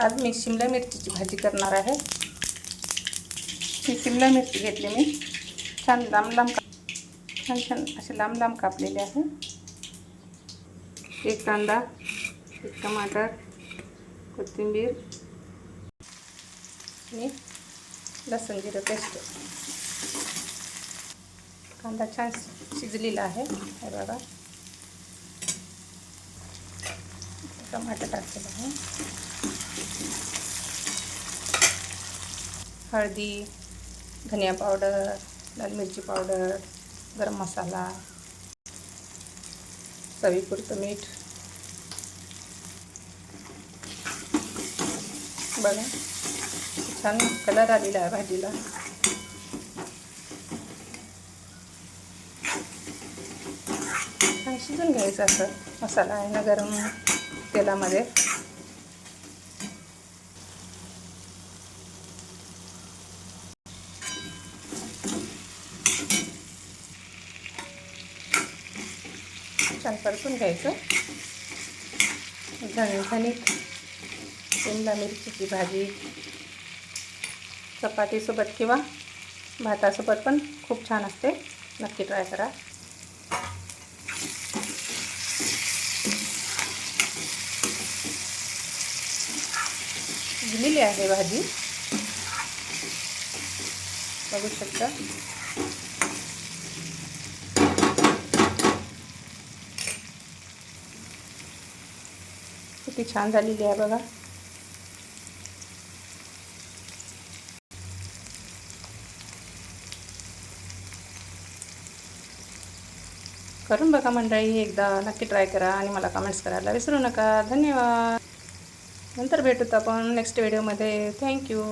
आज मी शिमला मिरचीची भाजी करणार आहे। ही शिमला मिरची घेतली मी, छान लांब लांब छान असे लांब लांब कापलेले आहे। एक कांदा, एक टमाटर, कोथिंबीर आणि लसूण जिरं पेस्ट। कांदा छान शिजलेला आहे, हे बघा। टमाटर टाकलेलं आहे, हळदी, धनिया पावडर, लाल मिरची पावडर, गरम मसाला, चवीपुरतं मीठ। बघा छान कलर आलेला आहे भाजीला। छान शिजून घ्यायचं असं मसाला आहे ना गरम तेलामध्ये। छान परतून घ्यायचं। झणझणीत शिमला मिरचीची भाजी चपातीसोबत किंवा भातासोबत पण खूप छान असते, नक्की ट्राय करा। शिजलेली आहे भाजी, बघू शकता। किती छान झालेली आहे बघा। करून बघा मंडळी, एकदा नक्की ट्राय करा आणि मला कमेंट्स करायला विसरू नका। धन्यवाद। नंतर भेटूत आपण नेक्स्ट व्हिडिओमध्ये। थँक्यू।